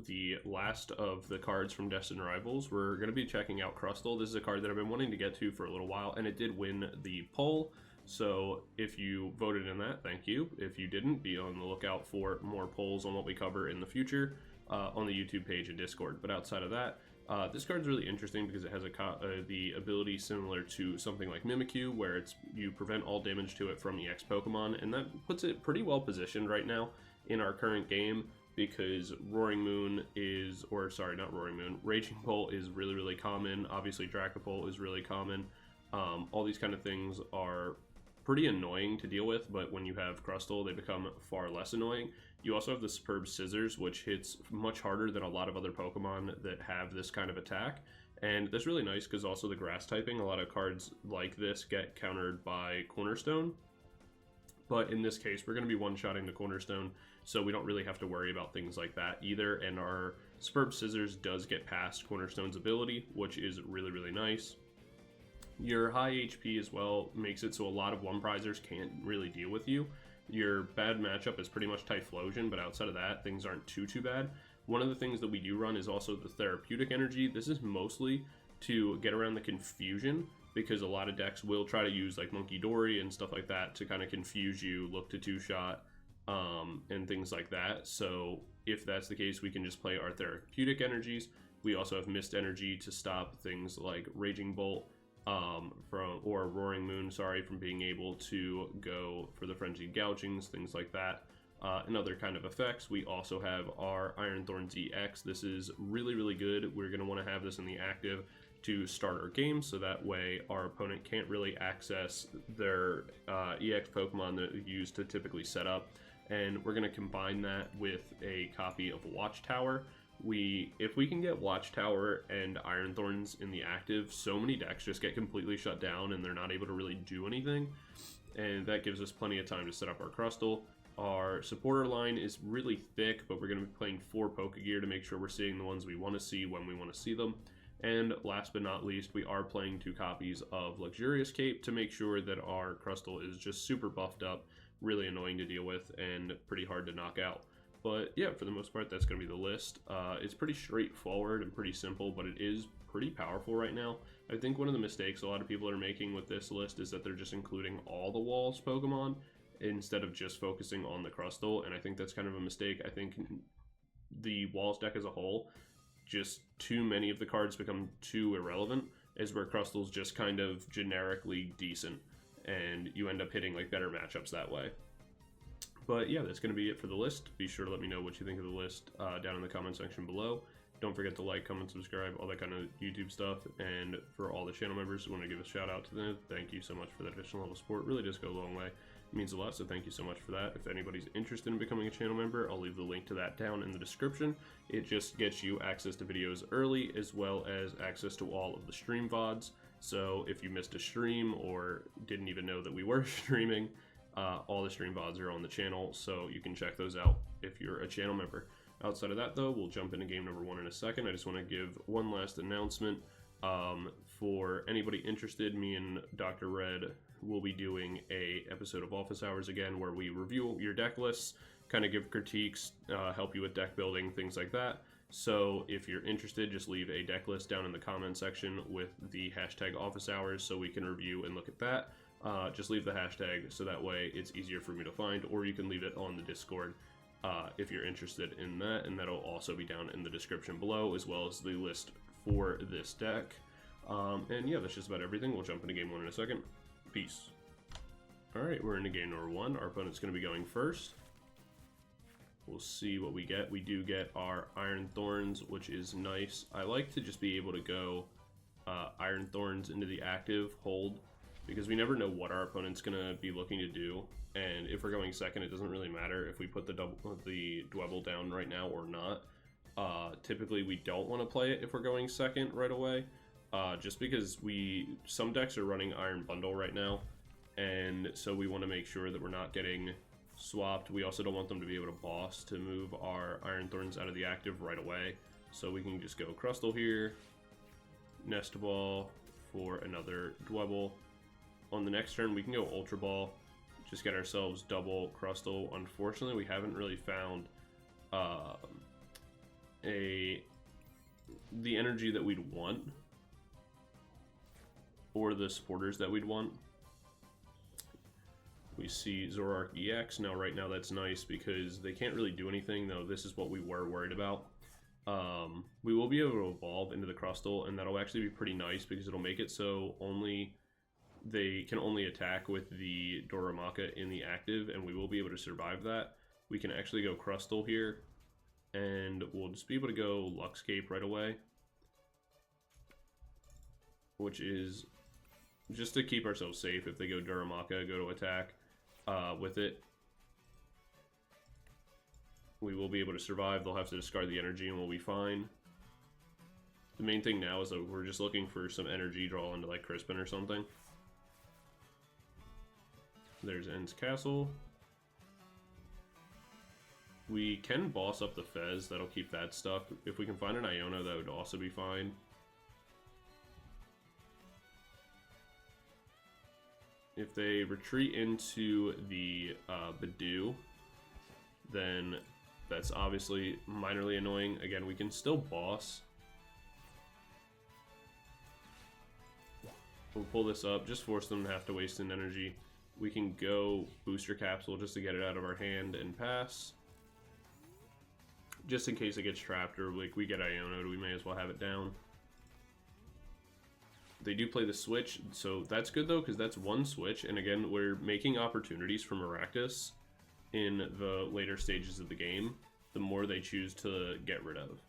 the last of the cards from Destined Rivals, we're going to be checking out Crustle. This is a card that I've been wanting to get to for a little while, and it did win the poll. So if you voted in that, thank you. If you didn't, be on the lookout for more polls on what we cover in the future on the YouTube page and Discord. But outside of that, this card's really interesting because it has the ability similar to something like Mimikyu, where you prevent all damage to it from EX Pokemon, and that puts it pretty well positioned right now in our current game, because Roaring Moon is, or sorry, not Roaring Moon, Raging Bolt is really, really common. Obviously, Dracopult is really common. All these kind of things are pretty annoying to deal with, but when you have Crustle, they become far less annoying. You also have the Superb Scissors, which hits much harder than a lot of other Pokemon that have this kind of attack. And that's really nice because also the grass typing, a lot of cards like this get countered by Cornerstone. But in this case, we're going to be one-shotting the Cornerstone, so we don't really have to worry about things like that either. And our Superb Scissors does get past Cornerstone's ability, which is really, really nice. Your high HP as well makes it so a lot of one-prizers can't really deal with you. Your bad matchup is pretty much Typhlosion, but outside of that, things aren't too bad. One of the things that we do run is also the Therapeutic Energy. This is mostly to get around the confusion, because a lot of decks will try to use like Monkey Dory and stuff like that to kind of confuse you, look to two-shot, and things like that. So if that's the case, we can just play our Therapeutic Energies. We also have Mist Energy to stop things like Raging Bolt, or Roaring Moon, sorry, from being able to go for the Frenzied Gougings, things like that, and other kind of effects. We also have our Iron Thorns EX. This is really, really good. We're going to want to have this in the active to start our game, so that way our opponent can't really access their EX Pokemon that they use to typically set up. And we're going to combine that with a copy of Watchtower. If we can get Watchtower and Iron Thorns in the active, so many decks just get completely shut down and they're not able to really do anything, and that gives us plenty of time to set up our Crustle. Our supporter line is really thick, but we're going to be playing 4 Pokégear to make sure we're seeing the ones we want to see when we want to see them. And last but not least, we are playing 2 copies of Luxurious Cape to make sure that our Crustle is just super buffed up, really annoying to deal with, and pretty hard to knock out. But yeah, for the most part, that's going to be the list. It's pretty straightforward and pretty simple, but it is pretty powerful right now. I think one of the mistakes a lot of people are making with this list is that they're just including all the Walls Pokemon instead of just focusing on the Crustle, and I think that's kind of a mistake. I think the Walls deck as a whole, just too many of the cards become too irrelevant, is where Crustle's just kind of generically decent, and you end up hitting like better matchups that way. But yeah, that's going to be it for the list. Be sure to let me know what you think of the list down in the comment section below. Don't forget to like, comment, subscribe, all that kind of YouTube stuff. And for all the channel members who want to give a shout out to them, thank you so much for that additional level support. It really does go a long way. It means a lot, so thank you so much for that. If anybody's interested in becoming a channel member, I'll leave the link to that down in the description. It just gets you access to videos early, as well as access to all of the stream VODs. So if you missed a stream or didn't even know that we were streaming, all the stream VODs are on the channel, so you can check those out if you're a channel member. Outside of that, though, we'll jump into game number 1 in a second. I just want to give one last announcement. For anybody interested, me and Dr. Red will be doing a episode of Office Hours again, where we review your deck lists, kind of give critiques, help you with deck building, things like that. So if you're interested, just leave a deck list down in the comment section with the hashtag Office Hours so we can review and look at that. Just leave the hashtag so that way it's easier for me to find, or you can leave it on the Discord if you're interested in that, and that'll also be down in the description below, as well as the list for this deck. And yeah, that's just about everything. We'll jump into game 1 in a second. Peace. Alright, we're into game number 1. Our opponent's going to be going first. We'll see what we get. We do get our Iron Thorns, which is nice. I like to just be able to go Iron Thorns into the active, hold, because we never know what our opponent's going to be looking to do. And if we're going second, it doesn't really matter if we put the Dwebble down right now or not. Typically, we don't want to play it if we're going second right away, just because some decks are running Iron Bundle right now, and so we want to make sure that we're not getting swapped. We also don't want them to be able to boss to move our Iron Thorns out of the active right away, so we can just go Crustle here, Nest Ball for another Dwebble. On the next turn, we can go Ultra Ball, just get ourselves double Crustle. Unfortunately, we haven't really found the energy that we'd want, or the supporters that we'd want. We see Zoroark EX. Now, right now, that's nice because they can't really do anything, though this is what we were worried about. We will be able to evolve into the Crustle, and that'll actually be pretty nice because it'll make it so they can only attack with the Darmanitan in the active, and we will be able to survive that. We can actually go Crustle here, and we'll just be able to go Luxcape right away, which is just to keep ourselves safe. If they go Darmanitan, go to attack with it, we will be able to survive. They'll have to discard the energy and we'll be fine. The main thing now is that we're just looking for some energy draw into like Crispin or something. There's End's Castle. We can boss up the Fez, that'll keep that stuck. If we can find an Iono, that would also be fine. If they retreat into the Badoo, then that's obviously minorly annoying. Again, we can still boss. We'll pull this up, just force them to have to waste an energy. We can go Booster Capsule just to get it out of our hand and pass. Just in case it gets trapped or like we get Iono'd, we may as well have it down. They do play the switch, so that's good though, because that's one switch, and again, we're making opportunities for Maractus in the later stages of the game, the more they choose to get rid of.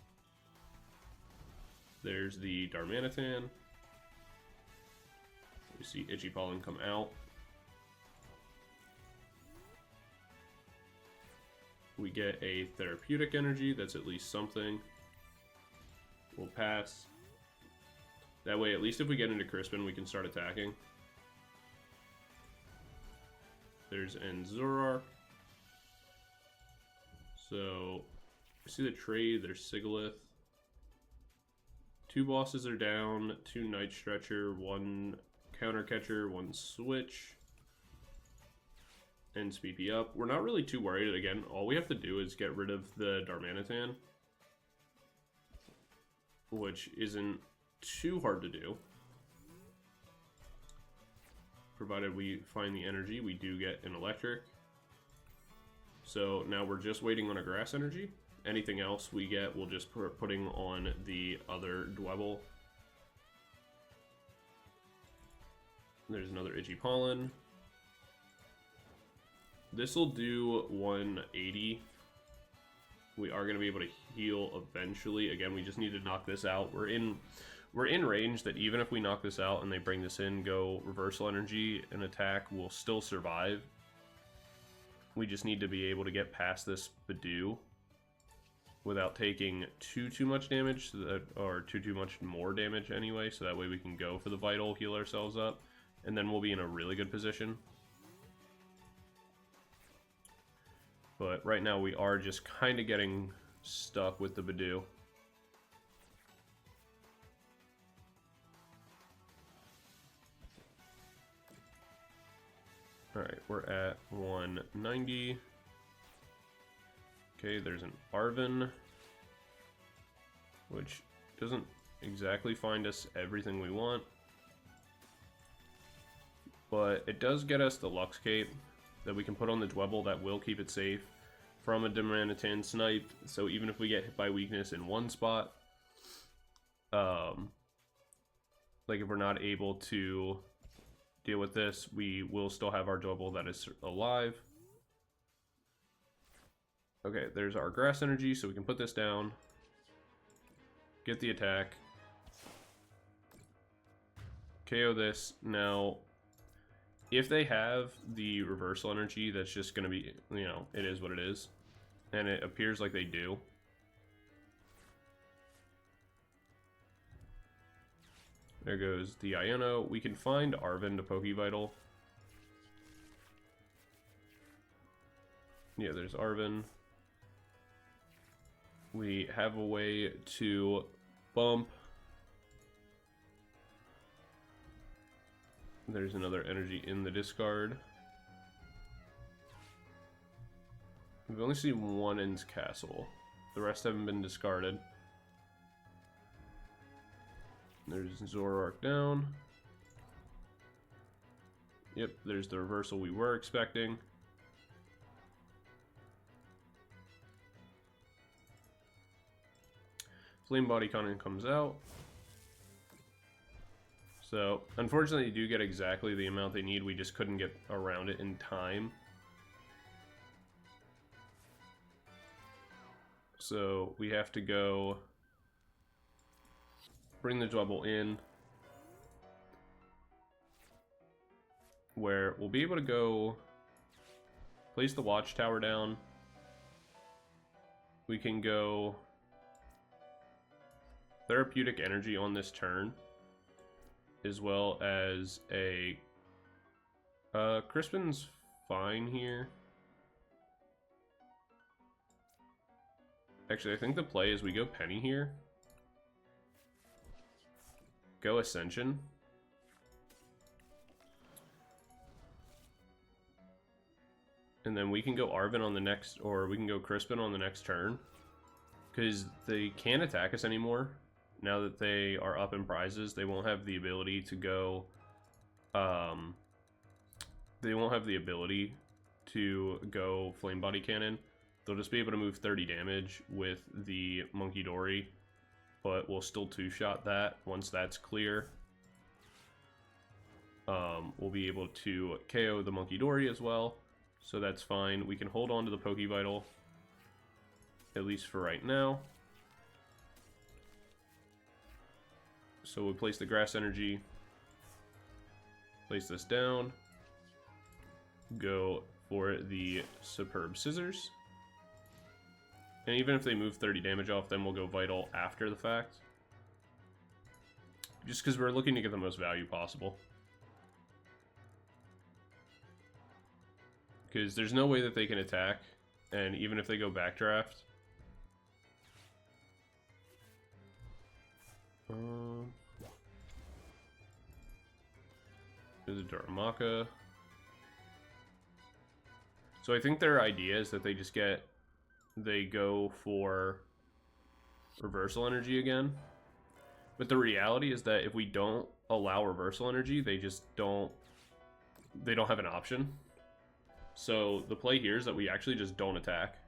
There's the Darmanitan. We see Itchy Pollen come out. We get a Therapeutic Energy, that's at least something. We'll pass. That way, at least if we get into Crispin, we can start attacking. There's Zoroark. So, I see the trade, there's Sigalith. 2 bosses are down, 2 Night Stretcher, 1 Counter Catcher, 1 Switch. And Speepy up. We're not really too worried. Again, all we have to do is get rid of the Darmanitan, which isn't too hard to do. Provided we find the energy, we do get an electric. So now we're just waiting on a Grass Energy. Anything else we get, we'll just putting on the other Dwebble. There's another Itchy Pollen. This will do 180. We are going to be able to heal eventually. Again, we just need to knock this out. We're in range that even if we knock this out and they bring this in, go Reversal Energy and attack, we'll still survive. We just need to be able to get past this Badoo without taking too much damage, or too much more damage anyway, so that way we can go for the Vital, heal ourselves up, and then we'll be in a really good position. But right now we are just kind of getting stuck with the Badoo. Alright, we're at 190. Okay, there's an Arven, which doesn't exactly find us everything we want. But it does get us the Luxcape that we can put on the Dwebble that will keep it safe from a Darmanitan snipe. So even if we get hit by weakness in one spot, like if we're not able to deal with this, we will still have our Dwebble that is alive. Okay, there's our Grass Energy, so we can put this down, get the attack, KO this. Now, if they have the Reversal Energy, that's just going to be, you know, it is what it is. And it appears like they do. There goes the Iono. We can find Arven to Poké Vital. Yeah, there's Arven. We have a way to bump. There's another energy in the discard. We've only seen one End's Castle, The rest haven't been discarded. There's Zoroark down. Yep, there's the reversal we were expecting. Flame Body Cannon comes out. So, unfortunately, you do get exactly the amount they need. We just couldn't get around it in time. So, we have to go bring the Dwebble in, where we'll be able to go place the Watchtower down. We can go Therapeutic Energy on this turn, as well as a Crispin's fine here. Actually, I think the play is we go Penny here, go Ascension, and then we can go Arven on the next, or we can go Crispin on the next turn, because they can't attack us anymore. Now that they are up in prizes, they won't have the ability to go, they won't have the ability to go Flame Body Cannon. They'll just be able to move 30 damage with the Monkey Dory, but we'll still two-shot that once that's clear. We'll be able to KO the Monkey Dory as well, so that's fine. We can hold on to the Poké Vital, at least for right now. So we'll place the Grass Energy, place this down, go for the Superb Scissors. And even if they move 30 damage off, then we'll go Vital after the fact. Just because we're looking to get the most value possible. Because there's no way that they can attack, and even if they go Backdraft, there's a Darmanitan. So I think their idea is that they go for Reversal Energy again. But the reality is that if we don't allow Reversal Energy, they don't have an option. So the play here is that we actually just don't attack.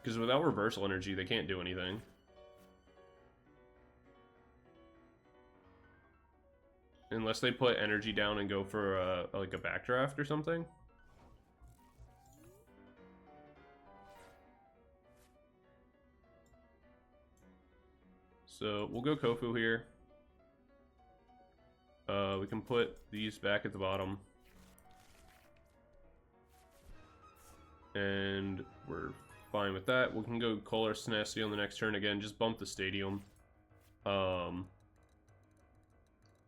Because without Reversal Energy, they can't do anything. Unless they put energy down and go for like a Backdraft or something. So we'll go Kofu here. We can put these back at the bottom. And we're fine with that. We can go Colress Tenacity on the next turn again. Just bump the Stadium. And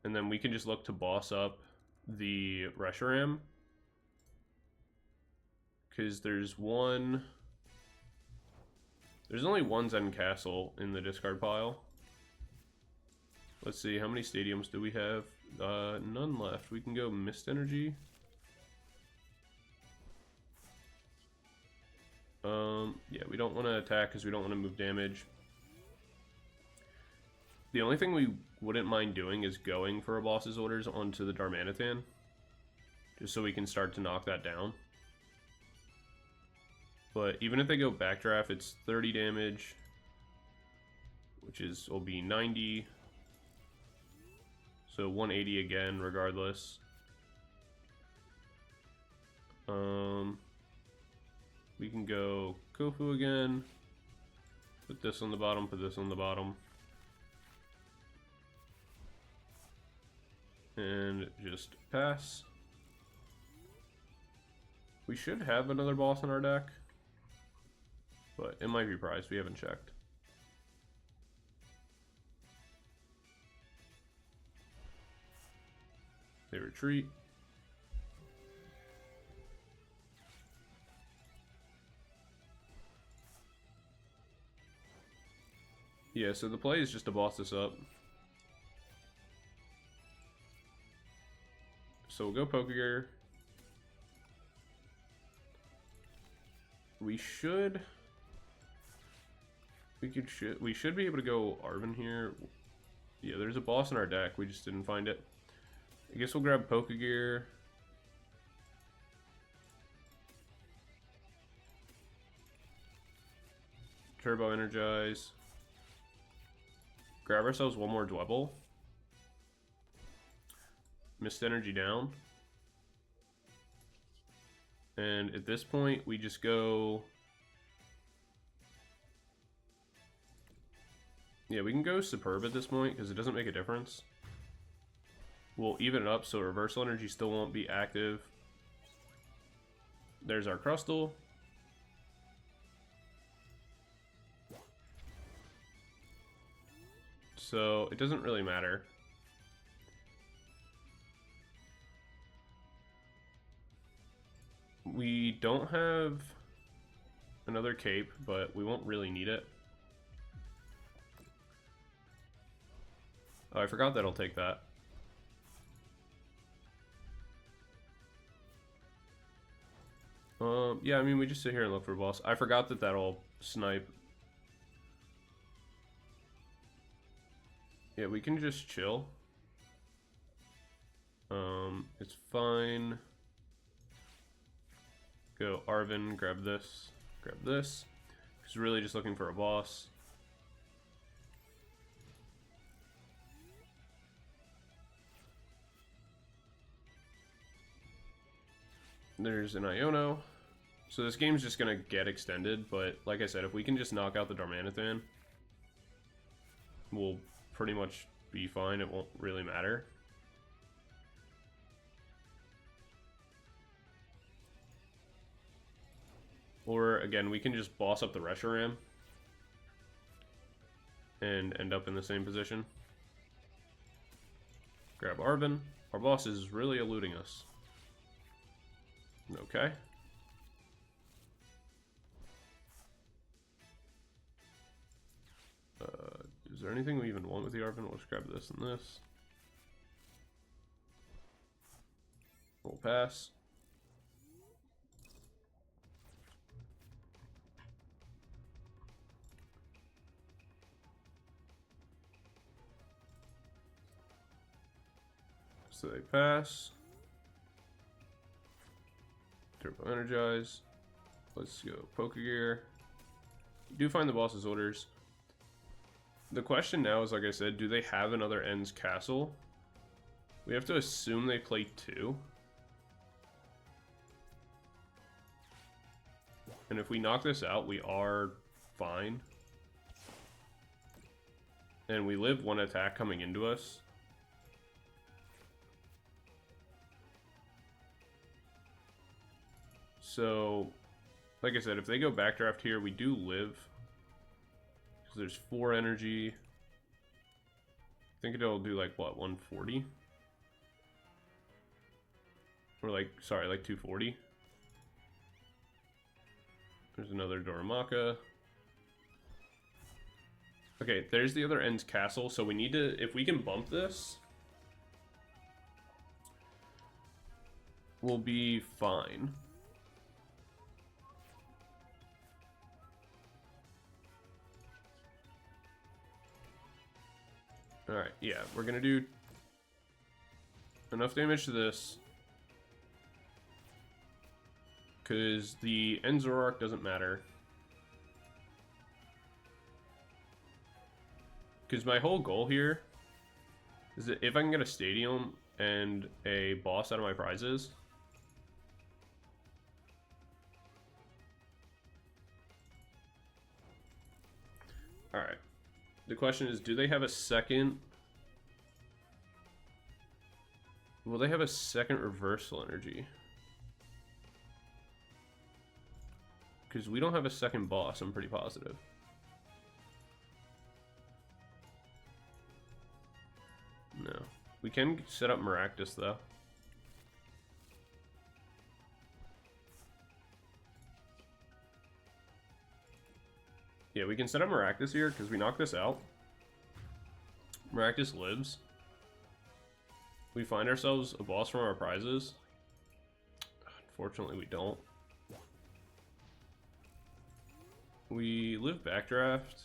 then we can just look to boss up the Reshiram. Because there's only one Zen Castle in the discard pile. Let's see, how many stadiums do we have? None left. We can go Mist Energy. Yeah, we don't want to attack because we don't want to move damage. The only thing we wouldn't mind doing is going for a boss's orders onto the Darmanitan, just so we can start to knock that down. But even if they go Backdraft, it's 30 damage, which will be 90. So 180 again, regardless. We can go Kofu again. Put this on the bottom, put this on the bottom. And just pass. We should have another boss in our deck, but it might be prized. We haven't checked. They retreat. Yeah, so the play is just to boss this up. So we'll go Pokégear. We should We should be able to go Arven here. Yeah, there's a boss in our deck. We just didn't find it. I guess we'll grab Pokégear. Turbo Energize. Grab ourselves one more Dwebble. Mist Energy down. And at this point, we just go... Yeah, we can go Superb at this point, because it doesn't make a difference. We'll even it up, so Reversal Energy still won't be active. There's our Crustle. So, it doesn't really matter. We don't have another cape, but we won't really need it. Oh, I forgot that I'll take that. Yeah, I mean, we just sit here and look for a boss. I forgot that that'll snipe. Yeah, we can just chill. It's fine. Go Arven, grab this, grab this. He's really just looking for a boss. There's an Iono. So this game's just gonna get extended, but like I said, if we can just knock out the Darmanitan, we'll pretty much be fine. It won't really matter. Or again, we can just boss up the Reshiram and end up in the same position. Grab Arven. Our boss is really eluding us. Okay. Is there anything we even want with the Arven? We'll just grab this and this. We'll pass. So they pass. Turbo Energize. Let's go Pokégear. Do find the boss's orders. The question now is, like I said, do they have another Ends Castle? We have to assume they play 2. And if we knock this out, we are fine. And we live 1 attack coming into us. So, like I said, if they go backdraft here, we do live. Because there's 4 energy. I think it'll do like, what, 140? Or like, sorry, like 240. There's another Doramaka. Okay, there's the other Ends Castle. So we need to, if we can bump this, we'll be fine. Alright, yeah, we're gonna do enough damage to this. Because the Enzoroark doesn't matter. Because my whole goal here is that if I can get a Stadium and a boss out of my prizes, alright. The question is, do they have a second? Will they have a second Reversal Energy? Because we don't have a second boss, I'm pretty positive. No. We can set up Maractus, though. Yeah, we can set up Maractus here, because we knock this out. Maractus lives. We find ourselves a boss from our prizes. Unfortunately, we don't. We live Backdraft.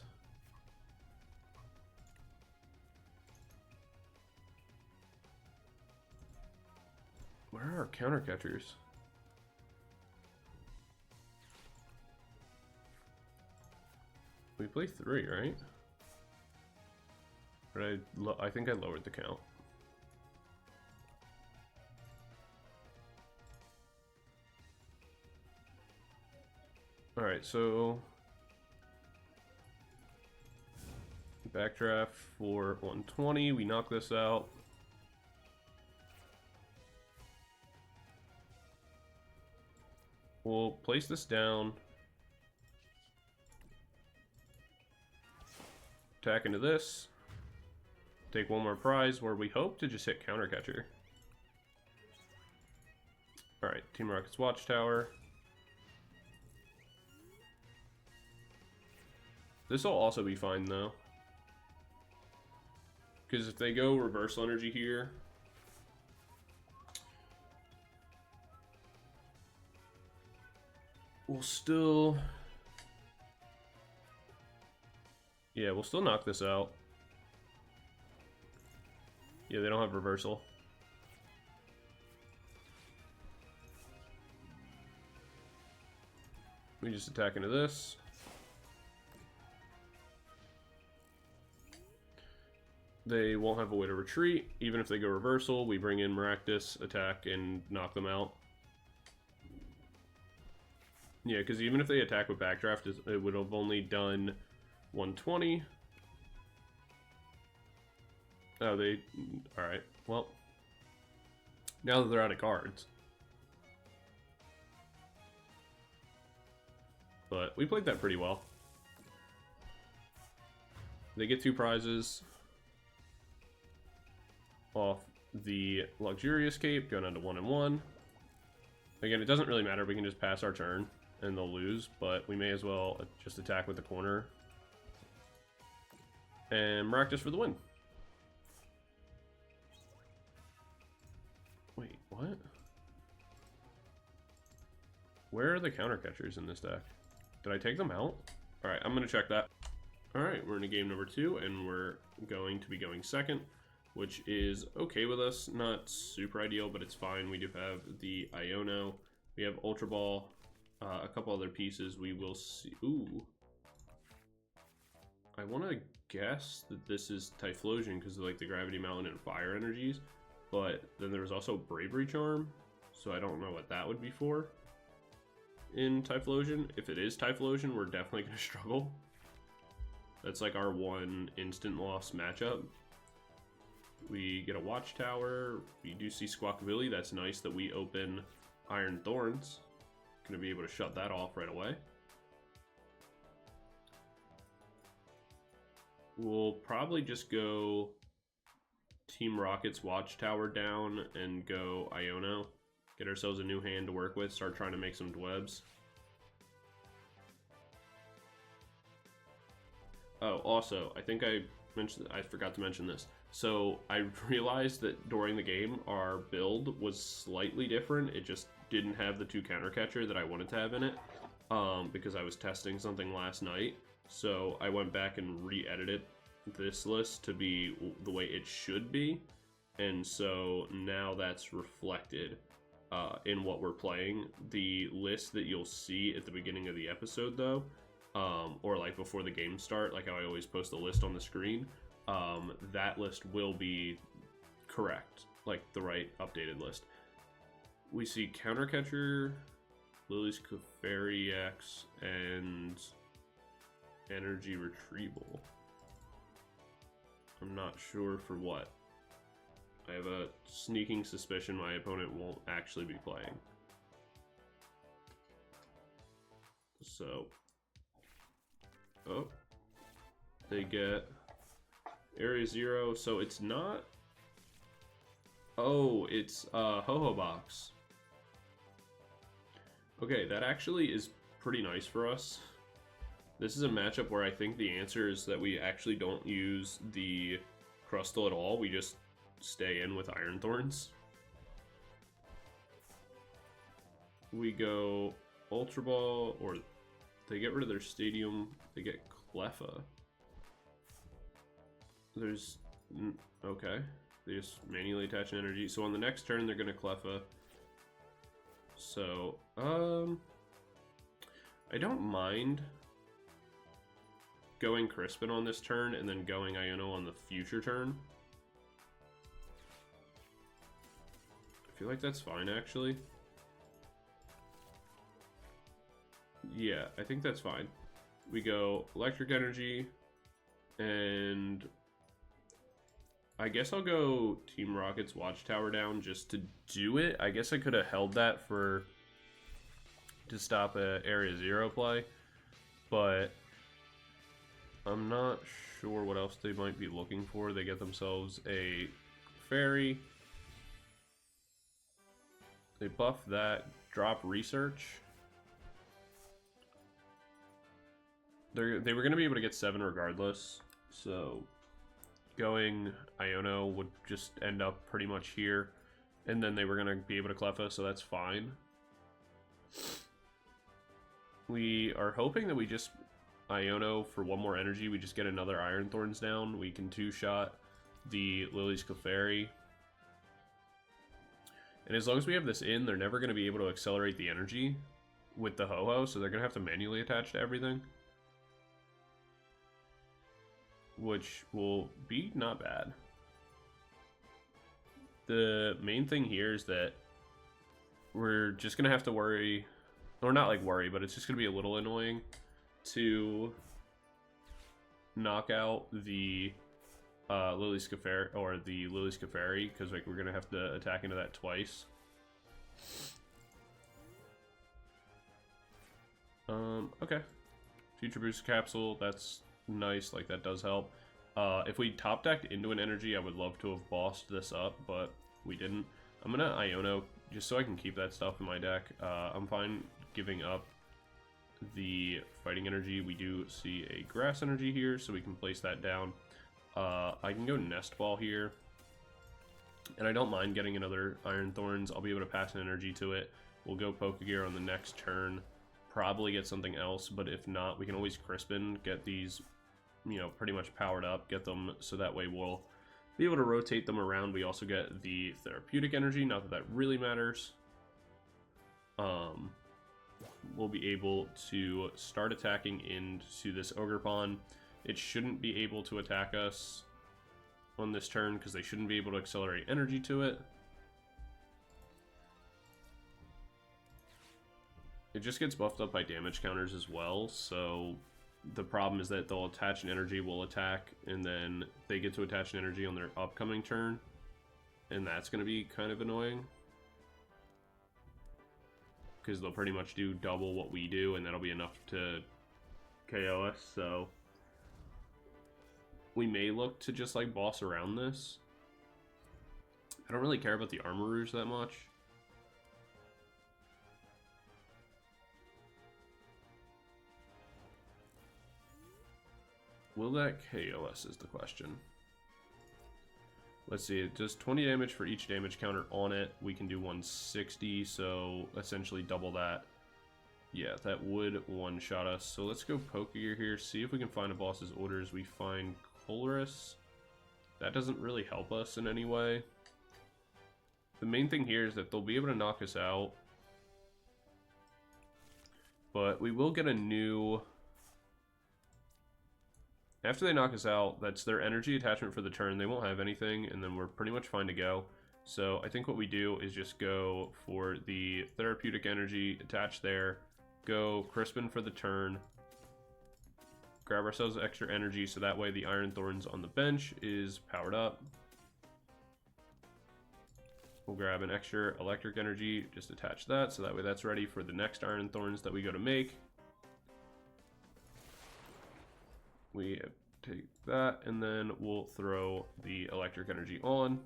Where are our counter catchers? We play 3, right? But I think I lowered the count. Alright, so backdraft for 120. We knock this out. We'll place this down. Attack into this. Take one more prize where we hope to just hit counter catcher. Alright, Team Rocket's Watchtower. This will also be fine though. Because if they go reversal energy here, we'll still... Yeah, we'll still knock this out. Yeah, they don't have reversal. We just attack into this. They won't have a way to retreat. Even if they go reversal, we bring in Maractus, attack, and knock them out. Yeah, because even if they attack with backdraft, it would have only done 120. Oh, they... Alright, well. Now that they're out of cards. But we played that pretty well. They get 2 prizes off the Luxurious Cape, going down to 1 and 1. Again, it doesn't really matter. We can just pass our turn and they'll lose, but we may as well just attack with the corner. And Maractus for the win. Wait, what? Where are the counter catchers in this deck? Did I take them out? Alright, I'm going to check that. Alright, we're in a game number 2, and we're going to be going second, which is okay with us. Not super ideal, but it's fine. We do have the Iono. We have Ultra Ball, a couple other pieces. We will see. Ooh. I want to guess that this is Typhlosion because of like the Gravity Mountain and Fire energies, but then there was also Bravery Charm, so I don't know what that would be for in Typhlosion. If it is Typhlosion, we're definitely going to struggle. That's like our one instant loss matchup. We get a Watchtower. We do see Squawkabilly. That's nice that we open Iron Thorns. Going to be able to shut that off right away. We'll probably just go Team Rocket's Watchtower down and go Iono. Get ourselves a new hand to work with. Start trying to make some Dwebs. Oh, also, I think I forgot to mention this. So I realized that during the game, our build was slightly different. It just didn't have the 2 counter catcher that I wanted to have in it, because I was testing something last night. So I went back and re-edited this list to be the way it should be. And so now that's reflected in what we're playing. The list that you'll see at the beginning of the episode, though, or like before the game start, like how I always post the list on the screen, that list will be correct, like the right updated list. We see Counter Catcher, Lily's Clefairy X, and Energy Retrieval. I'm not sure for what. I have a sneaking suspicion my opponent won't actually be playing. So, oh, they get Area 0, so it's not, oh, it's Ho-Ho Box. Okay, that actually is pretty nice for us. This is a matchup where I think the answer is that we actually don't use the Crustle at all. We just stay in with Iron Thorns. We go Ultra Ball, or they get rid of their Stadium. They get Cleffa. There's, okay. They just manually attach an energy. So on the next turn, they're going to Cleffa. So, I don't mind going Crispin on this turn and then going Iono on the future turn. I feel like that's fine, actually. Yeah, I think that's fine. We go Electric Energy, and I guess I'll go Team Rocket's Watchtower down just to do it. I guess I could have held that to stop a Area 0 play, but I'm not sure what else they might be looking for. They get themselves a Fairy. They buff that, drop Research. They were going to be able to get 7 regardless, so going Iono would just end up pretty much here, and then they were going to be able to Cleffa, so that's fine. We are hoping that we just Iono for 1 more energy, we just get another Iron Thorns down. We can 2-shot the Lily's Clefairy. And as long as we have this in, they're never going to be able to accelerate the energy with the Ho-Ho, so they're going to have to manually attach to everything. Which will be not bad. The main thing here is that we're just going to have to worry, or not like worry, but it's just going to be a little annoying to knock out the Lily's Clefairy, or the Lily's Clefairy, because like we're going to have to attack into that twice. Okay. Future Boost Capsule, that's nice, like that does help. If we top decked into an energy, I would love to have bossed this up, but we didn't. I'm gonna Iono just so I can keep that stuff in my deck. I'm fine giving up the fighting energy. We do see a grass energy here, so we can place that down. I can go Nest Ball here, and I don't mind getting another Iron Thorns. I'll be able to pass an energy to it. We'll go Pokégear on the next turn. Probably get something else, but if not, we can always Crispin, get these, you know, pretty much powered up, get them so that way we'll be able to rotate them around. We also get the Therapeutic Energy, not that that really matters. We'll be able to start attacking into this Ogerpon. It shouldn't be able to attack us on this turn because they shouldn't be able to accelerate energy to it. It just gets buffed up by damage counters as well, so the problem is that they'll attach an energy, will attack, and then they get to attach an energy on their upcoming turn, and that's going to be kind of annoying. Because they'll pretty much do double what we do, and that'll be enough to KO us, so we may look to just like boss around this. I don't really care about the Armor Rouge that much. Will that KO us is the question. Let's see, it does 20 damage for each damage counter on it. We can do 160, so essentially double that. Yeah, that would one-shot us. So let's go Pokégear here, see if we can find a boss's orders. We find Colress. That doesn't really help us in any way. The main thing here is that they'll be able to knock us out. But we will get a new... After they knock us out, that's their energy attachment for the turn. They won't have anything, and then we're pretty much fine to go. So I think what we do is just go for the Therapeutic Energy, attach there, go Crispin for the turn, grab ourselves extra energy so that way the Iron Thorns on the bench is powered up. We'll grab an extra Electric Energy, just attach that so that way that's ready for the next Iron Thorns that we go to make. We take that, and then we'll throw the Electric Energy on.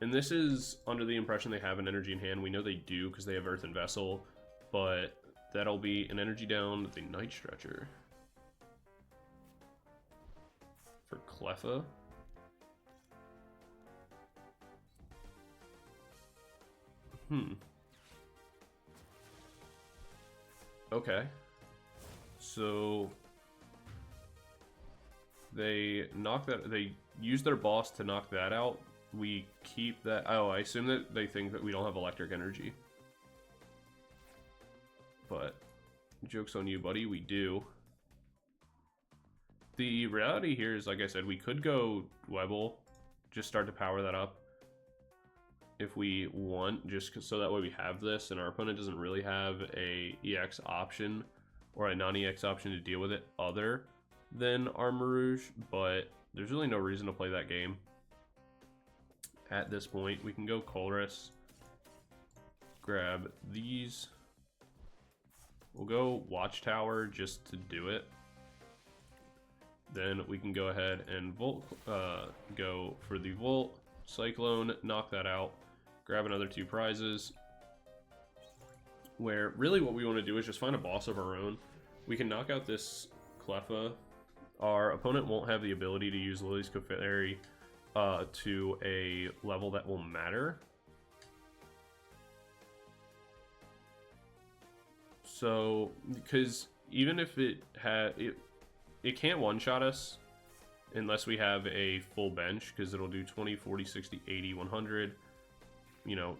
And this is under the impression they have an energy in hand. We know they do because they have Earthen Vessel, but that'll be an energy down the Night Stretcher. For Cleffa. Okay. So... they knock that. They use their boss to knock that out. we keep that. Oh, I assume that they think that we don't have electric energy. But joke's on you, buddy. We do. The reality here is, like I said, we could go Dwebble, just start to power that up if we want, just so that way we have this, and our opponent doesn't really have a EX option or a non-EX option to deal with it other than Armarouge, but there's really no reason to play that game. At this point, we can go Colress, grab these. We'll go Watchtower just to do it. Then we can go ahead and go for the Volt, Cyclone, knock that out, grab another 2 prizes. Where really what we want to do is just find a boss of our own. We can knock out this Cleffa. Our opponent won't have the ability to use Lily's Clefairy to a level that will matter. So, because even if it can't one-shot us unless we have a full bench, because it'll do 20, 40, 60, 80, 100, you know,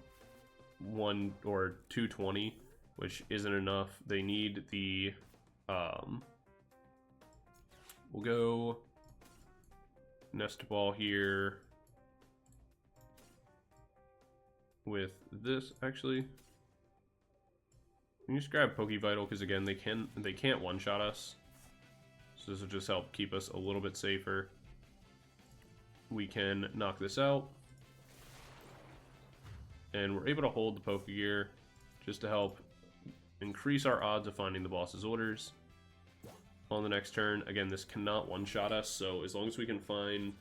1 or 220, which isn't enough. They need the, we'll go Nest Ball here with this, actually. You just grab Poké Vital, because again, they can't one-shot us. So this will just help keep us a little bit safer. We can knock this out. And we're able to hold the Pokégear just to help increase our odds of finding the boss's orders. On the next turn, again, this cannot one-shot us, so as long as we can find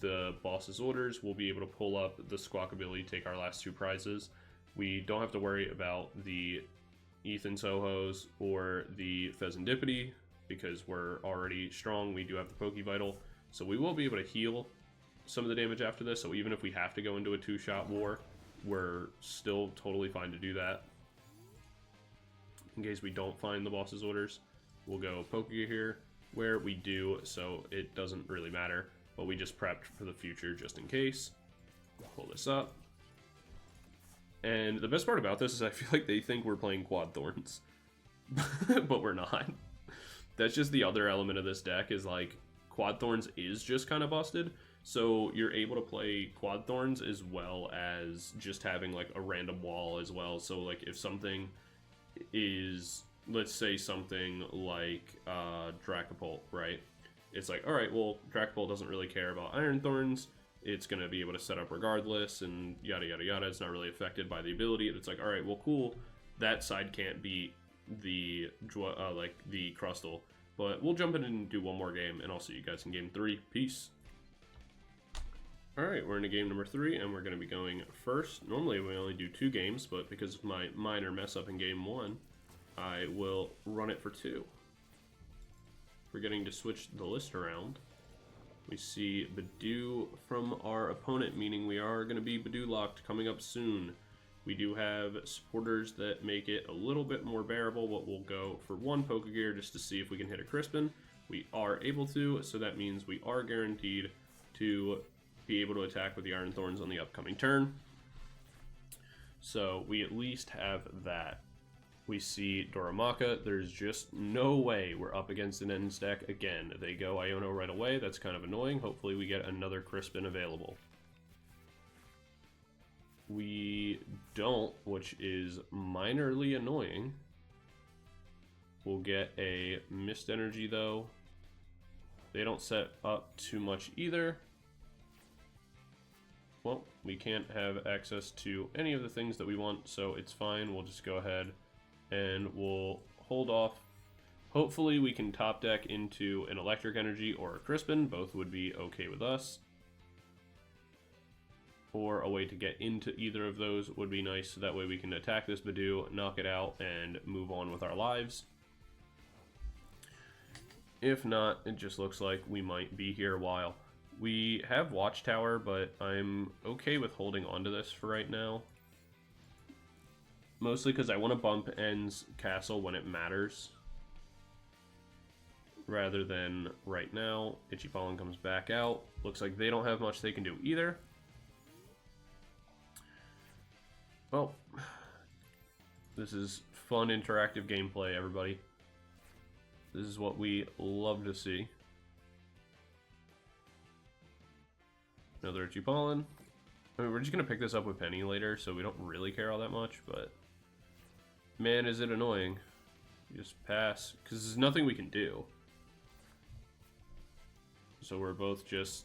the boss's orders, we'll be able to pull up the Squawk ability, take our last 2 prizes. We don't have to worry about the Ethan Sohos or the Pheasantipity, because we're already strong. We do have the Poké Vital, so we will be able to heal some of the damage after this. So even if we have to go into a 2-shot war, we're still totally fine to do that. In case we don't find the boss's orders, we'll go Poké here, where we do, so it doesn't really matter, but we just prepped for the future just in case. Pull this up. And the best part about this is I feel like they think we're playing Quad Thorns, but we're not. That's just the other element of this deck, is like Quad Thorns is just kind of busted, so you're able to play Quad Thorns as well as just having like a random wall as well. So like if something is, let's say something like Dracopult, right? It's like, alright, well, Dracopult doesn't really care about Iron Thorns, it's going to be able to set up regardless, and yada yada yada, it's not really affected by the ability. It's like, alright, well cool, that side can't beat the like the Crustle, but we'll jump in and do one more game, and I'll see you guys in game 3. Peace. Alright, we're into game number 3, and we're going to be going first. Normally we only do 2 games, but because of my minor mess up in game 1, I will run it for 2. Forgetting to switch the list around. We see Badoo from our opponent, meaning we are going to be Badoo locked coming up soon. We do have supporters that make it a little bit more bearable, but we'll go for 1 Pokégear just to see if we can hit a Crispin. We are able to, so that means we are guaranteed to be able to attack with the Iron Thorns on the upcoming turn. So we at least have that. We see Doramaka. There's just no way we're up against an Ends deck again. They go Iono right away. That's kind of annoying. Hopefully we get another Crispin available. We don't, which is minorly annoying. We'll get a Mist Energy though. They don't set up too much either. Well, we can't have access to any of the things that we want, so it's fine. We'll just go ahead and we'll hold off. Hopefully we can top deck into an Electric Energy or a Crispin. Both would be okay with us. Or a way to get into either of those would be nice, so that way we can attack this Badoo, knock it out, and move on with our lives. If not, it just looks like we might be here a while. We have Watchtower, but I'm okay with holding onto this for right now. Mostly because I want to bump End's castle when it matters, rather than right now. Itchy Pollen comes back out. Looks like they don't have much they can do either. Well, this is fun interactive gameplay, everybody. This is what we love to see. Another Chupalin. I mean, we're just gonna pick this up with Penny later, so we don't really care all that much, but man, is it annoying. You just pass, because there's nothing we can do. So we're both just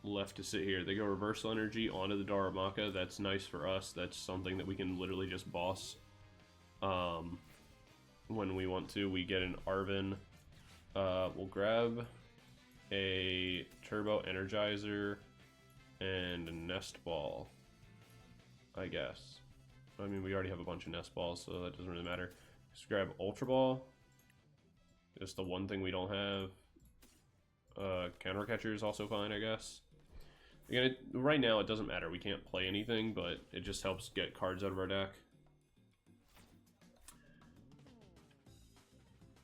left to sit here. They go Reversal Energy onto the Darmanitan. That's nice for us. That's something that we can literally just boss when we want to. We get an Arven. We'll grab a Turbo Energizer and a Nest Ball, I guess. I mean, we already have a bunch of Nest Balls, so that doesn't really matter. Just grab Ultra Ball. Just the one thing we don't have. Counter Catcher is also fine, I guess. Again, right now it doesn't matter. We can't play anything, but it just helps get cards out of our deck.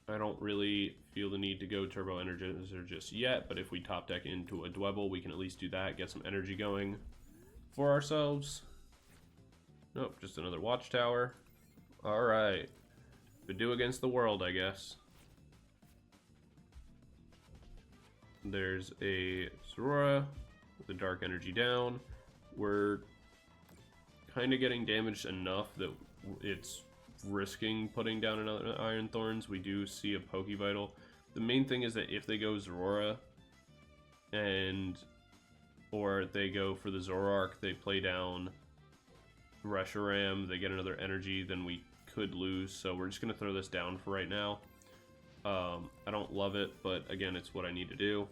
I don't really feel the need to go Turbo Energizer just yet, but if we top deck into a Dwebble, we can at least do that, get some energy going for ourselves. Nope, just another Watchtower. Alright. Bidoo against the world, I guess. There's a Zorora with the Dark Energy down. We're kind of getting damaged enough that it's risking putting down another Iron Thorns. We do see a Poké Vital. The main thing is that if they go Zorora or they go for the Zoroark, they play down Reshiram, they get another energy, then we could lose. So we're just going to throw this down for right now. I don't love it, but again, it's what I need to do.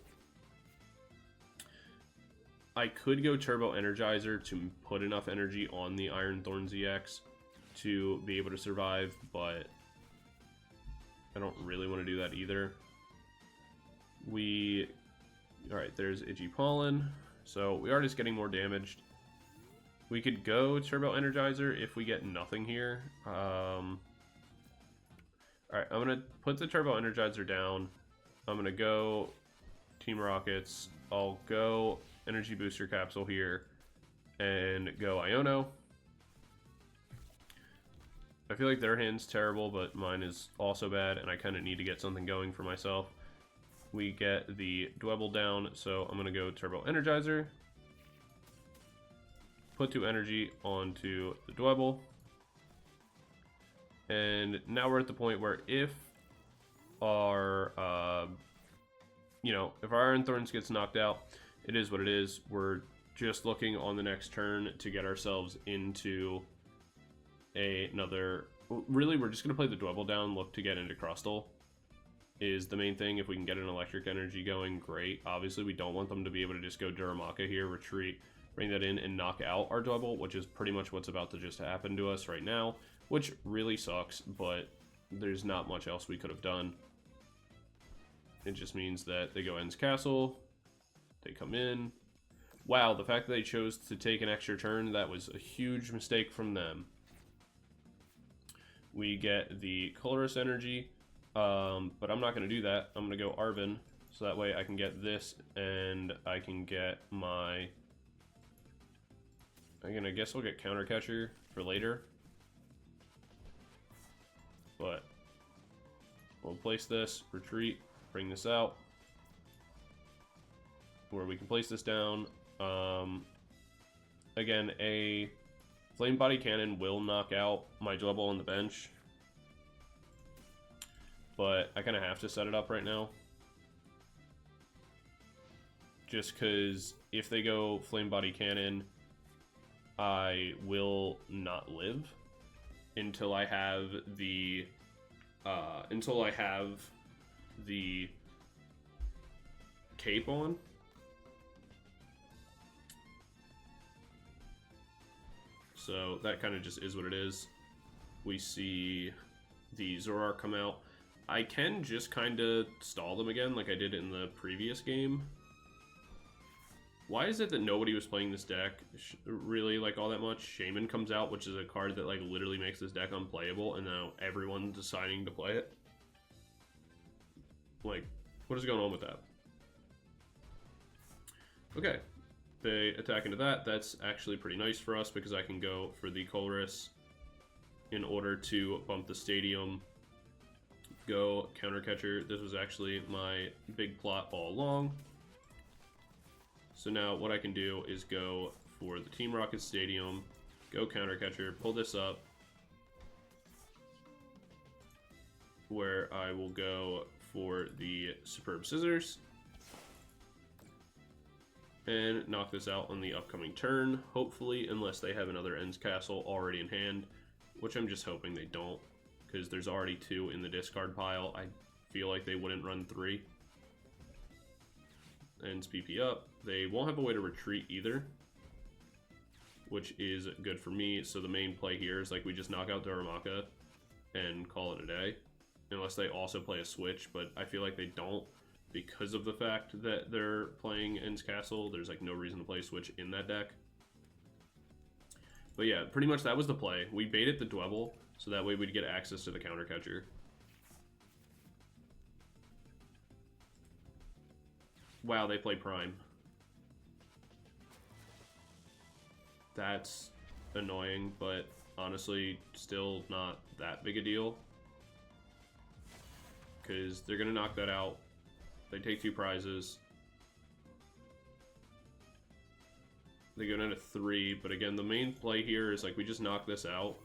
I could go Turbo Energizer to put enough energy on the Iron Thorns EX to be able to survive, but I don't really want to do that either. Alright, there's Chupalin, so we are just getting more damaged. We could go Turbo Energizer if we get nothing here. Alright, I'm going to put the Turbo Energizer down. I'm going to go Team Rockets. I'll go Energy Booster Capsule here and go Iono. I feel like their hand's terrible, but mine is also bad, and I kind of need to get something going for myself. We get the Dwebble down, so I'm going to go Turbo Energizer. Put 2 energy onto the Dwebble. And now we're at the point where if our, if our Iron Thorns gets knocked out, it is what it is. We're just looking on the next turn to get ourselves into another. Really, we're just going to play the Dwebble down, look to get into Crustle is the main thing. If we can get an electric energy going, great. Obviously, we don't want them to be able to just go Darmanitan here, retreat, bring that in, and knock out our Dwebble, which is pretty much what's about to just happen to us right now, which really sucks, but there's not much else we could have done. It just means that they go Ends Castle, they come in. Wow, the fact that they chose to take an extra turn, that was a huge mistake from them. We get the Colress energy, but I'm not going to do that. I'm going to go Arven, so that way I can get this, and I can get my... I guess I'll get Counter Catcher for later. But we'll place this, retreat, bring this out, where we can place this down. Again, a Flame Body Cannon will knock out my Dwebble on the bench, but I kind of have to set it up right now. Just because if they go Flame Body Cannon, I will not live until I have the cape on. So that kind of just is what it is. We see the Zoroark come out. I can just kind of stall them again like I did in the previous game. Why is it that nobody was playing this deck really like all that much? Shaman comes out, which is a card that like literally makes this deck unplayable, and now everyone's deciding to play it. Like, what is going on with that? Okay, They attack into that. That's actually pretty nice for us because I can go for the Colress in order to bump the stadium. Go counter catcher. This was actually my big plot all along. So now what I can do is go for the Team Rocket Stadium, go counter catcher, pull this up, where I will go for the Superb Scissors and knock this out on the upcoming turn, hopefully, unless they have another Ends Castle already in hand, which I'm just hoping they don't, because there's already 2 in the discard pile. I feel like they wouldn't run 3. Ends PP up. They won't have a way to retreat either, which is good for me. So the main play here is like we just knock out Darmanitan and call it a day, unless they also play a switch, but I feel like they don't because of the fact that they're playing Ends Castle. There's like no reason to play switch in that deck. But yeah, pretty much that was the play. We baited the Dwebble, so that way we'd get access to the counter catcher. Wow, they play Prime. That's annoying, but honestly, still not that big a deal. Because they're going to knock that out. They take 2 prizes. They go down to 3, but again, the main play here is like we just knock this out,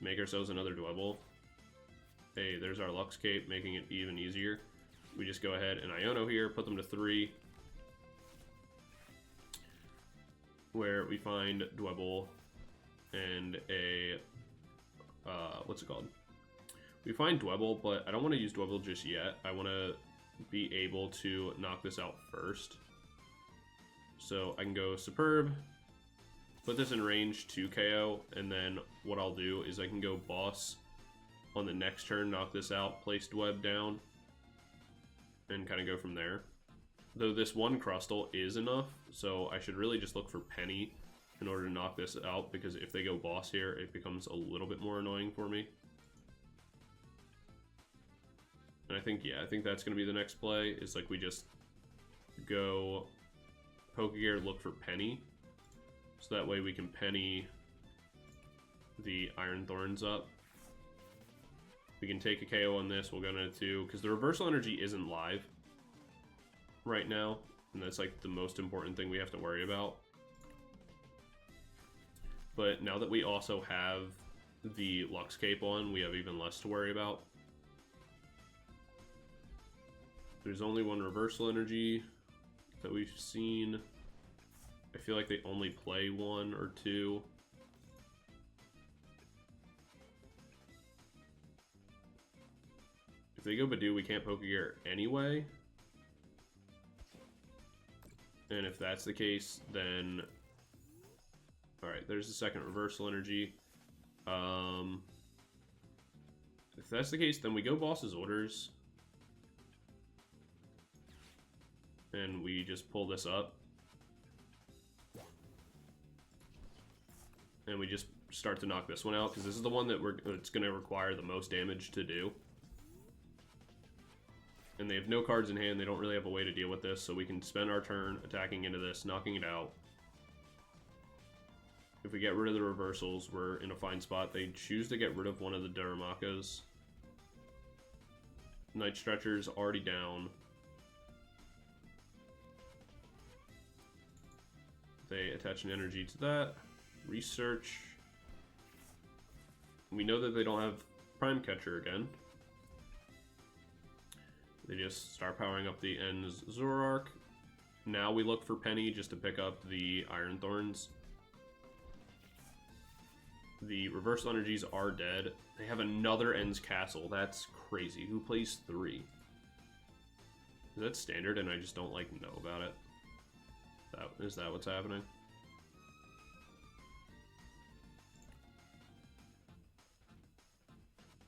make ourselves another Dwebble. Hey, there's our Lux Cape, making it even easier. We just go ahead and Iono here, put them to 3. Where we find Dwebble and a, what's it called? We find Dwebble, but I don't want to use Dwebble just yet. I want to be able to knock this out first. So I can go Superb, put this in range to KO, and then what I'll do is I can go Boss on the next turn, knock this out, place Dweb down, and kind of go from there. Though this one Crustle is enough, so I should really just look for Penny in order to knock this out, because if they go Boss here, it becomes a little bit more annoying for me. And I think, yeah, I think that's going to be the next play, is like we just go Pokégear, look for Penny, so that way we can Penny the Iron Thorns up. We can take a KO on this, we'll go into 2, because the Reversal Energy isn't live right now, and that's like the most important thing we have to worry about. But now that we also have the Lux Cape on, we have even less to worry about. There's only one Reversal Energy that we've seen. I feel like they only play 1 or 2. If they go Badoo, we can't Pokégear anyway. And if that's the case, then... Alright, there's the second Reversal Energy. If that's the case, then we go Boss's Orders. And we just pull this up. And we just start to knock this one out, because this is the one that it's going to require the most damage to do. And they have no cards in hand, they don't really have a way to deal with this, so we can spend our turn attacking into this, knocking it out. If we get rid of the reversals, we're in a fine spot. They choose to get rid of one of the Darmanitas. Night Stretcher's already down. They attach an energy to that. Research. We know that they don't have Prime Catcher again. They just start powering up the Ends Zoroark. Now we look for Penny just to pick up the Iron Thorns. The Reversal Energies are dead. They have another Ends Castle. That's crazy. Who plays 3? Is that standard and I just don't like know about it? Is that what's happening?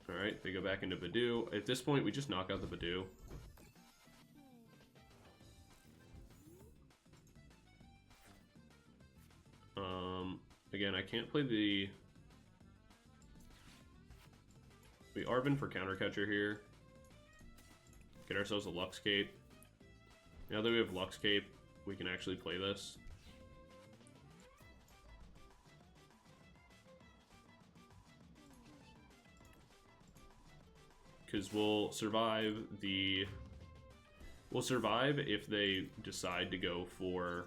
Alright, they go back into Badoo. At this point, we just knock out the Badoo. Again, I can't play the Arven for counter catcher here. Get ourselves a Lux Cape. Now that we have Lux Cape, we can actually play this. because we'll survive if they decide to go for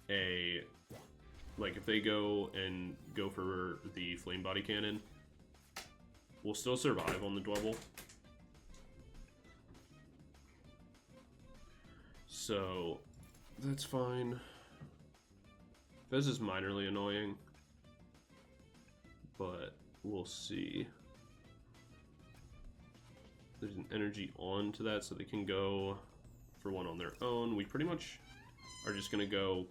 a, like if they go for the flame body cannon, we'll still survive on the Dwebble. So that's fine. Fez is minorly annoying, but we'll see. There's an energy on to that, so they can go for one on their own. We pretty much are just gonna go.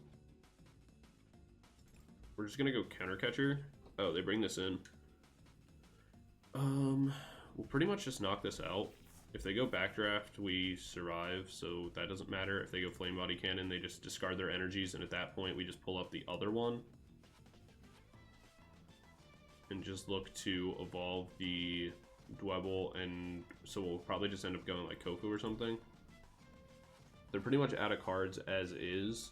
We're just gonna go counter catcher. Oh, they bring this in. We'll pretty much just knock this out. If they go backdraft, we survive, so that doesn't matter. If they go flame body cannon, they just discard their energies, and at that point, we just pull up the other one and just look to evolve the Dwebble, and so we'll probably just end up going like Kofu or something. They're pretty much out of cards as is.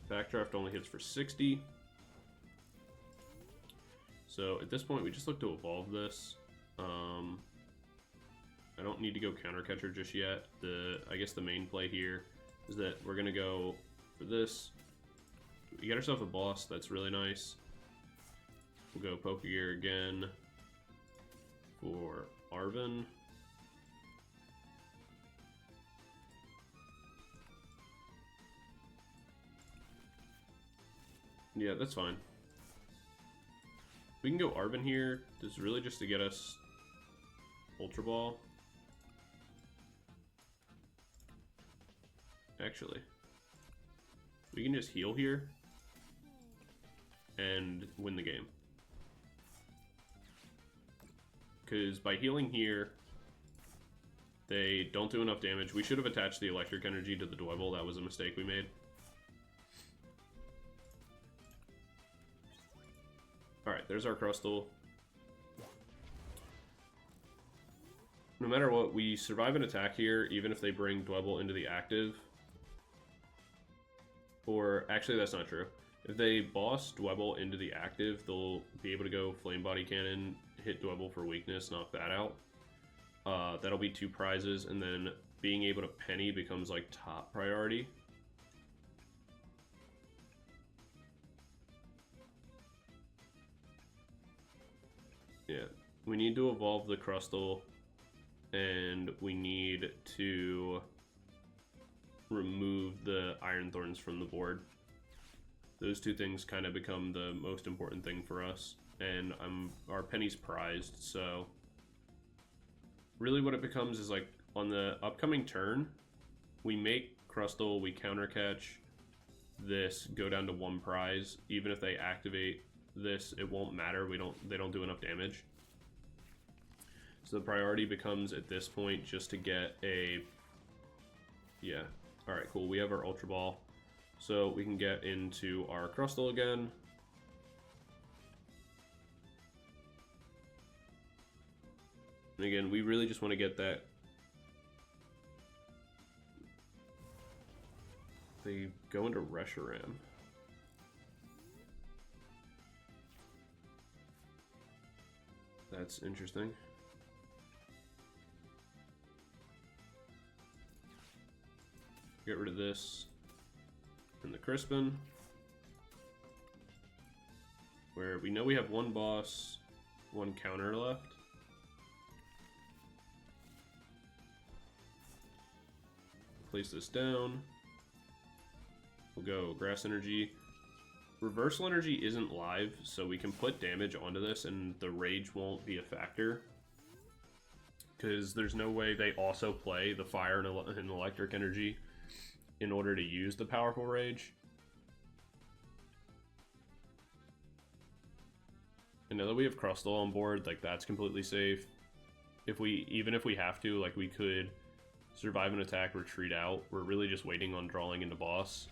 Backdraft only hits for 60. So at this point, we just look to evolve this. I don't need to go counter catcher just yet. I guess the main play here is that we're gonna go for this. We get ourselves a boss. That's really nice. We'll go Pokégear again for Arven. Yeah, that's fine. We can go Arven here. This is really just to get us Ultra Ball. Actually, we can just heal here and win the game. Because by healing here, they don't do enough damage. We should have attached the electric energy to the Dwebble. That was a mistake we made. Alright, there's our Crustle. No matter what, we survive an attack here, even if they bring Dwebble into the active. Or, actually that's not true. If they boss Dwebble into the active, they'll be able to go Flame Body Cannon, hit Dwebble for weakness, knock that out. That'll be 2 prizes, and then being able to Penny becomes like top priority. Yeah, we need to evolve the Crustle, and we need to remove the Iron Thorns from the board. Those 2 things kind of become the most important thing for us, and our Penny's prized, so really what it becomes is like on the upcoming turn, we make Crustle, we counter catch this, go down to 1 prize. Even if they activate this, it won't matter. They don't do enough damage. So the priority becomes at this point just to get a, yeah. All right, cool. We have our Ultra Ball, so we can get into our Crustle again. And again, we really just want to get that. They go into Reshiram. That's interesting. Get rid of this and the Crispin, where we know we have 1 boss, 1 counter left. Place this down. We'll go Grass Energy. Reversal Energy isn't live, so we can put damage onto this and the rage won't be a factor. Because there's no way they also play the fire and electric energy in order to use the powerful rage. And now that we have Crustle on board, like that's completely safe. Even if we have to, like we could survive an attack, retreat out. We're really just waiting on drawing into boss.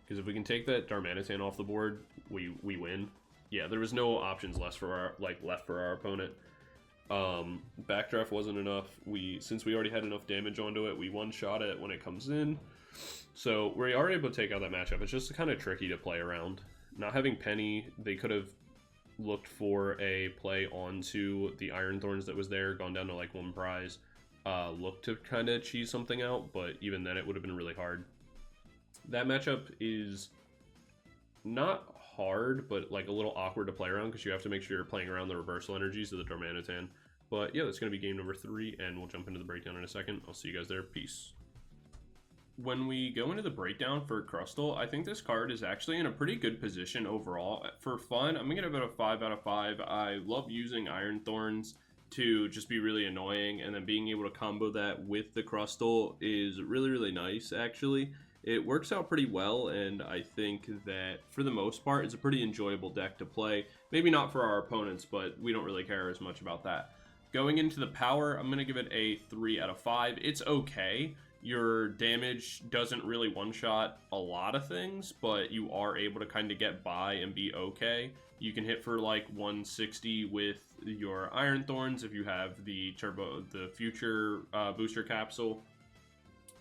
Because if we can take that Darmanitan off the board, we win. Yeah, there was no options left for our opponent. Backdraft wasn't enough. Since we already had enough damage onto it, we one-shot it when it comes in. So we are able to take out that matchup. It's just kind of tricky to play around. Not having Penny, they could have looked for a play onto the Iron Thorns that was there, gone down to like 1 prize, looked to kind of cheese something out, but even then it would have been really hard. That matchup is not hard, but like a little awkward to play around because you have to make sure you're playing around the reversal energies of the Darmanitan. But yeah, that's going to be game number 3, and we'll jump into the breakdown in a second. I'll see you guys there. Peace. When we go into the breakdown for Crustle, I think this card is actually in a pretty good position overall. For fun, I'm going to give it a 5 out of 5. I love using Iron Thorns to just be really annoying, and then being able to combo that with the Crustle is really, really nice, actually. It works out pretty well, and I think that, for the most part, it's a pretty enjoyable deck to play. Maybe not for our opponents, but we don't really care as much about that. Going into the power, I'm going to give it a 3 out of 5. It's okay. Your damage doesn't really one-shot a lot of things, but you are able to kind of get by and be okay. You can hit for like 160 with your Iron Thorns if you have the future booster capsule,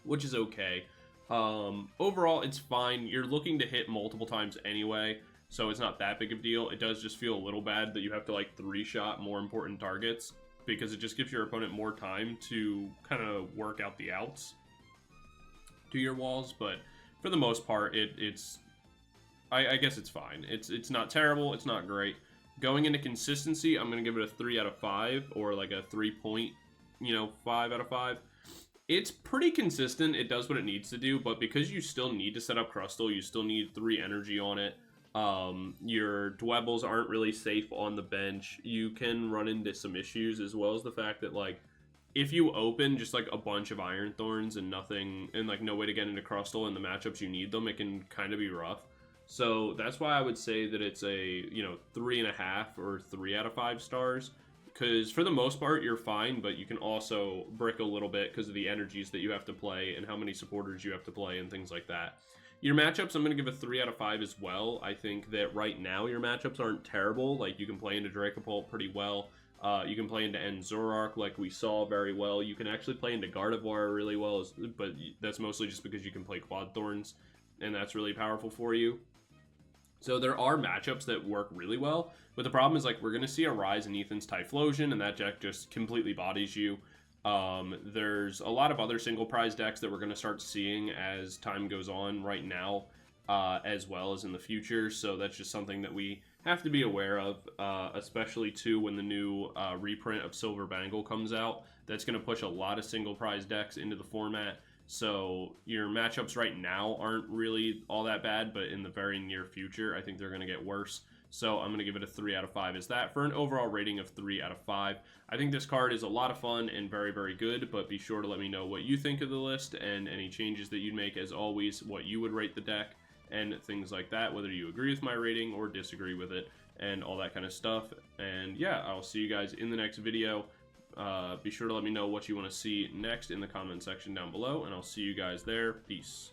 which is okay. Overall, it's fine. You're looking to hit multiple times anyway, so it's not that big of a deal. It does just feel a little bad that you have to like 3-shot more important targets, because it just gives your opponent more time to kind of work out the outs to your walls. But for the most part, I guess it's fine. It's not terrible. It's not great. Going into consistency, I'm going to give it a 3 out of 5, or like a 3.5 out of 5. It's pretty consistent. It does what it needs to do, but because you still need to set up Crustle, you still need 3 energy on it. Your Dwebbles aren't really safe on the bench. You can run into some issues, as well as the fact that, like, if you open just like a bunch of Iron Thorns and nothing, and like no way to get into Crustle in the matchups you need them, it can kind of be rough. So that's why I would say that it's a 3.5 or 3 out of 5 stars. Because for the most part, you're fine, but you can also brick a little bit because of the energies that you have to play and how many supporters you have to play and things like that. Your matchups, I'm going to give a 3 out of 5 as well. I think that right now your matchups aren't terrible. Like, you can play into Dracopult pretty well. You can play into Zoroark like we saw very well. You can actually play into Gardevoir really well, but that's mostly just because you can play Quad Thorns, and that's really powerful for you. So there are matchups that work really well, but the problem is, like, we're going to see a rise in Ethan's Typhlosion, and that deck just completely bodies you. There's a lot of other single prize decks that we're going to start seeing as time goes on right now, as well as in the future, so that's just something that we have to be aware of, especially too when the new reprint of Silver Bangle comes out. That's going to push a lot of single prize decks into the format. So your matchups right now aren't really all that bad, but in the very near future, I think they're going to get worse. So I'm going to give it a 3 out of 5 as that, for an overall rating of 3 out of 5. I think this card is a lot of fun and very, very good, but be sure to let me know what you think of the list and any changes that you'd make, as always, what you would rate the deck and things like that, whether you agree with my rating or disagree with it and all that kind of stuff. And yeah, I'll see you guys in the next video. Be sure to let me know what you want to see next in the comment section down below, and I'll see you guys there. Peace.